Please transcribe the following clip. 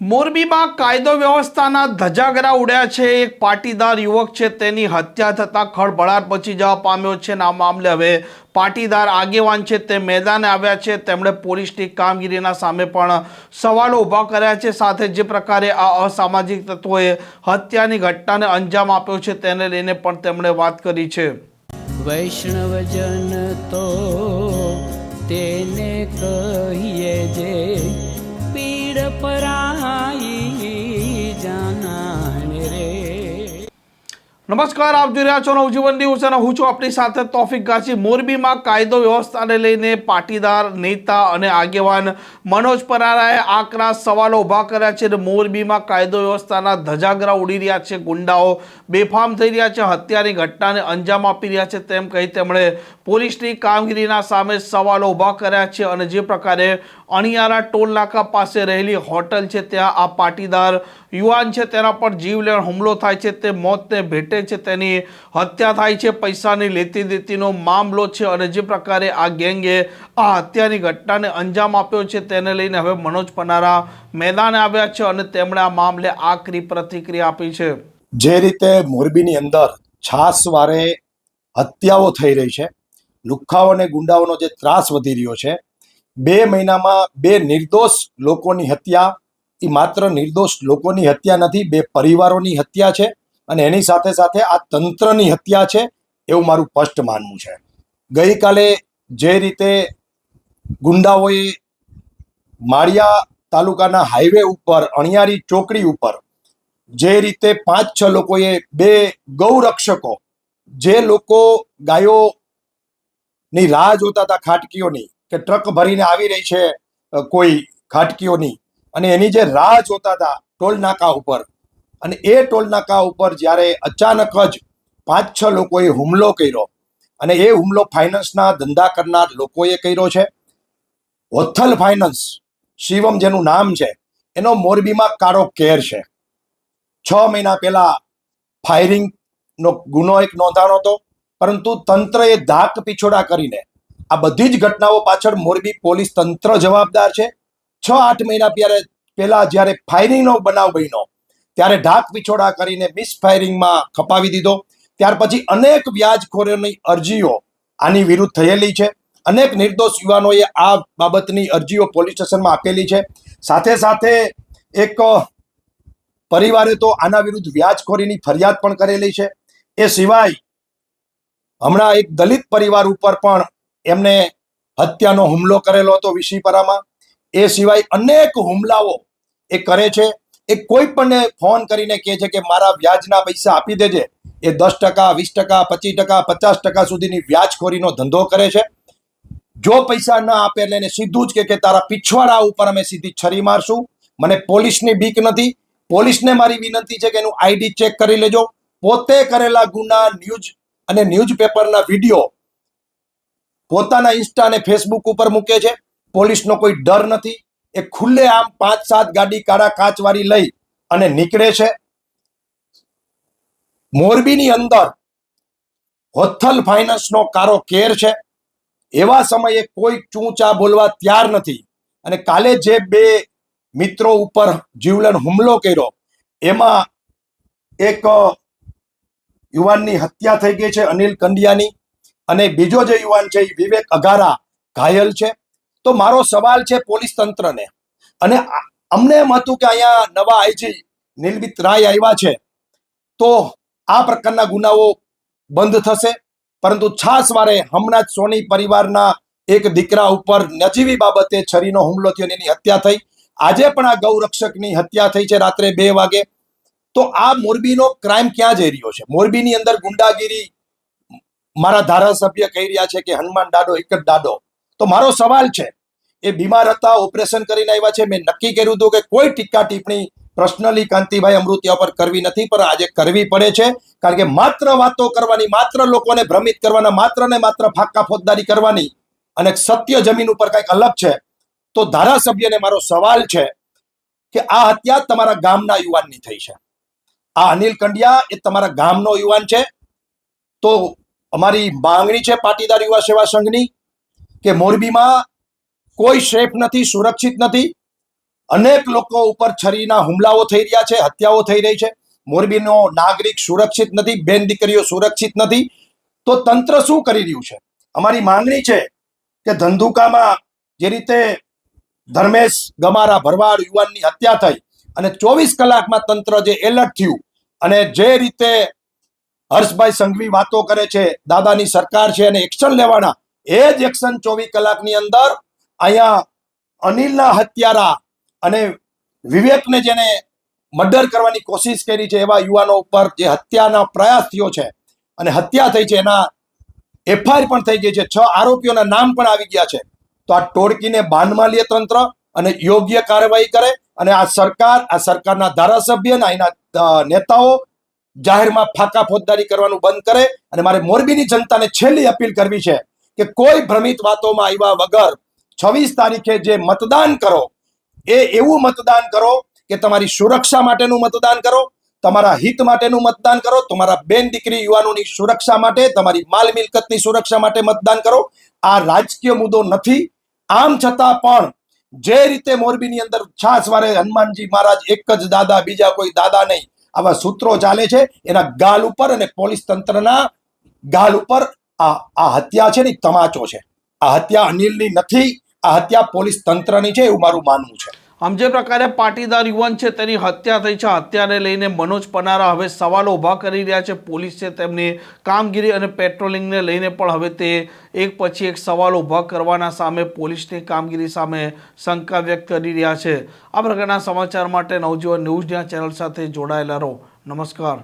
મોરબીમાં કાયદો વ્યવસ્થાના ધજાગરા ઉડ્યા છે। એક પાટીદાર યુવક છે તેની હત્યા થતાં ખળભળાટ મચી જવા પામ્યો છે અને આ મામલે હવે પાટીદાર આગેવાન છે તે મેદાને આવ્યા છે। તેમણે પોલીસની કામગીરીના સામે પણ સવાલો ઊભા કર્યા છે। સાથે જે પ્રકારે આ અસામાજિક તત્વોએ હત્યાની ઘટનાને અંજામ આપ્યો છે તેને લઈને પણ તેમણે વાત કરી છે। વૈષ્ણવજન તો તેને કહીએ જે પીડ પરાઈ જાનાને રે। નમસ્કાર, આપ જોઈ રહ્યા છો નવજીવન ન્યૂઝ અને હું છું આપણી સાથે તોફિક ગાછી। મોરબીમાં કાયદો વ્યવસ્થાને લઈને પાટીદાર નેતા અને આગેવાન મનોજ પરારાએ આકરા સવાલો ઊભા કર્યા છે। મોરબીમાં કાયદો વ્યવસ્થાના ધજાગરા ઉડી રહ્યા છે, ગુંડાઓ બેફામ થઈ રહ્યા છે, હત્યાની ઘટનાને અંજામ આપી રહ્યા છે તેમ કહી તેમણે પોલીસની કામગીરીના સામે સવાલો ઊભા કર્યા છે। અને જે પ્રકારે અણિયારા ટોલ નાકા પાસે રહેલી હોટલ છે ત્યાં આ પાટીદાર યુવાન છે તેના પર જીવલેણ હુમલો થાય છે, તે મોતને ભેટે છે, તેની હત્યા થાય છે। પૈસાની લેતી દેતીનો મામલો છે અને જે પ્રકારે આ ગેંગે આ હત્યાની ઘટનાને અંજામ આપ્યો છે તેને લઈને હવે મનોજ પનારા મેદાને આવ્યા છે અને તેમણે આ મામલે આકરી પ્રતિક્રિયા આપી છે। જે રીતે મોરબીની અંદર છાસવારે હત્યાઓ થઈ રહી છે, લુખ્ખાઓ અને ગુંડાઓનો જે ત્રાસ વધી રહ્યો છે, 2 મહિનામાં 2 નિર્દોષ લોકોની હત્યા, એ માત્ર નિર્દોષ લોકોની હત્યા નથી, 2 પરિવારોની હત્યા છે અને એની સાથે સાથે આ તંત્રની હત્યા છે એવું મારું સ્પષ્ટ માનવું છે। ગઈકાલે જે રીતે ગુંડાઓએ માળિયા તાલુકાના હાઈવે ઉપર અણિયારી ચોકડી ઉપર જે રીતે 5-6 લોકોએ 2 ગૌરક્ષકો, જે લોકો ગાયોની રાહ જોતા હતા ખાટકીઓની કે ટ્રક ભરીને આવી રહી છે કોઈ ખાટકીઓની, અને એની જે રાહ જોતા હતા ટોલ નાકા ઉપર, અને એ ટોલ નાકા ઉપર જ્યારે અચાનક જ 5-6 લોકોએ હુમલો કર્યો અને એ હુમલો ફાઇનાન્સના ધંધા કરનાર લોકોએ કર્યો છે। હોથલ ફાઇનાન્સ, શિવમ જેનું નામ છે, એનો મોરબીમાં કાળો કેર છે। 6 મહિના પહેલા ફાયરિંગનો ગુનો એક નોંધાણો હતો, પરંતુ તંત્રએ ધાક પીછોડા કરીને આ બધી જ ઘટનાઓ પાછળ મોરબી પોલીસ તંત્ર જવાબદાર છે। 6-8 મહિના પહેલા જ્યારે ફાયરિંગનો બનાવ બન્યો ત્યારે ઢાક પીછોડા કરીને મિસફાયરિંગમાં ખપાવી દીધો। ત્યાર પછી અનેક વ્યાજખોરોની અરજીઓ આની વિરુદ્ધ થયેલી છે, અનેક નિર્દોષ યુવાનોએ આ બાબતની અરજીઓ પોલીસ સ્ટેશનમાં આપેલી છે। સાથે સાથે એક પરિવારે તો આના વિરુદ્ધ વ્યાજખોરીની ફરિયાદ પણ કરેલી છે। એ સિવાય હમણાં એક દલિત પરિવાર ઉપર પણ એમને હત્યાનો હુમલો કરેલો હતો વિશીપરામાં। એ સિવાય અનેક હુમલાઓ એ કરે છે। એ કોઈ પણ ફોન કરીને કહે છે કે મારા વ્યાજના પૈસા આપી દેજે। એ 10%, 20%, 25%, 50% સુધીની વ્યાજખોરીનો ધંધો કરે છે। જો પૈસા ના આપે એટલે એને સીધું જ કે તારા પીછવાડા ઉપર અમે સીધી છરી મારશું। મને પોલીસની બીક નથી, પોલીસને મારી વિનંતી છે કે એનું આઈડી ચેક કરી લેજો। પોતે કરેલા ગુના ન્યૂઝ અને ન્યૂઝપેપરના વિડીયો પોતાના ઇન્સ્ટા અને ફેસબુક ઉપર મૂકે છે। પોલીસનો કોઈ ડર નથી, એ ખુલ્લે આમ 5-7 ગાડી કાળા કાચવાળી લઈ અને નીકળે છે। મોરબીની અંદર હોથલ ફાઇનાન્સનો કારો કેર છે, એવા સમયે કોઈ ચૂંચા બોલવા તૈયાર નથી। અને કાલે જે 2 મિત્રો ઉપર જીવલેણ હુમલો કર્યો એમાં એક યુવાનની હત્યા થઈ ગઈ છે, અનિલ કંડિયાની, અને બીજો જે યુવાન છે એ વિવેક અઘારા ઘાયલ છે। તો મારો સવાલ છે પોલીસ તંત્રને, અને અમને એમ હતું કે અહીંયા નવા આઈજી નિલબિત રાય આવ્યા છે તો આ પ્રકારના ગુનાઓ બંધ થશે, પરંતુ છાસવારે હમણાં જ સોની પરિવારના એક દીકરા ઉપર નજીવી બાબતે છરીનો હુમલો થયો અને એની હત્યા થઈ। આજે પણ આ ગૌરક્ષકની હત્યા થઈ છે રાત્રે 2 વાગે। તો આ મોરબીનો ક્રાઇમ ક્યાં જઈ રહ્યો છે? મોરબીની અંદર ગુંડાગીરી મારા ધારાસભ્ય કહી રહ્યા છે કે હનુમાન દાડો એક જ દાડો। તો મારો સવાલ છે, એ બીમાર હતા, ઓપરેશન કરીને આવ્યા છે, મેં નક્કી કર્યું હતું કે કોઈ ટીકા ટિપ્પણી પર્સનલી કાંતિભાઈ અમૃતિયા પર કરવી નથી, પણ આજે કરવી પડે છે, કારણ કે માત્ર વાતો કરવાની, માત્ર લોકોને ભ્રમિત કરવાના, માત્ર ને માત્ર ફાંકા ફોજદારી કરવાની અને સત્ય જમીન ઉપર કંઈક અલગ છે। તો ધારાસભ્યને મારો સવાલ છે કે આ હત્યા તમારા ગામના યુવાનની થઈ છે। આ અનિલ કંડિયા એ તમારા ગામનો યુવાન છે। તો અમારી માંગણી છે પાટીદાર યુવા સેવા સંઘની કે મોરબીમાં કોઈ સેફ નથી, સુરક્ષિત નથી, અનેક લોકો ઉપર છરીના હુમલાઓ થઈ રહ્યા છે, હત્યાઓ થઈ રહી છે. મોરબીનો નાગરિક સુરક્ષિત નથી, બેન દીકરીઓ સુરક્ષિત નથી. તો તંત્ર શું કરી રહ્યું છે? અમારી માંગણી છે કે ધંધુકામાં જે રીતે ધર્મેશ ગમારા ભરવાડ યુવાનની હત્યા થઈ અને 24 કલાકમાં તંત્ર જે એલર્ટ થયું અને જે રીતે હર્ષભાઈ સંઘવી વાતો કરે છે, દાદાની સરકાર છે અને એક્શન લેવાના, એ જ એક્શન 24 કલાકની અંદર અહીંયા અનિલના હત્યારા અને વિવેકને જેને મર્ડર કરવાની કોશિશ કરી છે એવા યુવાનો ઉપર જે હત્યાના પ્રયાસ થયો છે અને હત્યા થઈ છે, એના એફઆઈઆર પણ થઈ ગઈ છે, 6 આરોપીઓના નામ પણ આવી ગયા છે. તો આ ટોળકીને બાંધમાં લે તંત્ર અને યોગ્ય કાર્યવાહી કરે અને આ સરકારના ધારાસભ્ય અને અહીંના નેતાઓ જાહેરમાં ફાંકા ફોજદારી કરવાનું બંધ કરે. અને મારે મોરબીની જનતાને છેલ્લી અપીલ કરવી છે કે કોઈ ભ્રમિત વાતોમાં આવ્યા વગર 26 તારીખે જે મતદાન કરો એ એવું મતદાન કરો કે તમારી સુરક્ષા માટેનું મતદાન કરો, તમારા હિત માટેનું મતદાન કરો, તમારા બેન દીકરી યુવાનોની સુરક્ષા માટે, તમારી માલ મિલકતની સુરક્ષા માટે મતદાન કરો. આ રાજકીય મુદ્દો નથી. આમ છતાં પણ જે રીતે મોરબીની અંદર છાસવારે હનુમાનજી મહારાજ એક જ દાદા, બીજા કોઈ દાદા નહીં, આવા સૂત્રો ચાલે છે, એના ગાલ ઉપર અને પોલીસ તંત્રના ગાલ ઉપર આ હત્યા છે ને તમાચો છે. આ હત્યા અનિલની નથી, આ હત્યા પોલીસ તંત્રની છે એવું મારું માનવું છે. આમ જે પ્રકારે પાટીદાર યુવાન છે તેની હત્યા થઈ છે, હત્યાને લઈને મનોજ પનારા હવે સવાલો ઊભા કરી રહ્યા છે. પોલીસ છે તેમની કામગીરી અને પેટ્રોલિંગને લઈને પણ હવે તે એક પછી એક સવાલો ઊભા કરવાના સામે પોલીસની કામગીરી સામે શંકા વ્યક્ત કરી રહ્યા છે. આ પ્રકારના સમાચાર માટે નવજીવન ન્યૂઝના ચેનલ સાથે જોડાયેલા રહો. નમસ્કાર.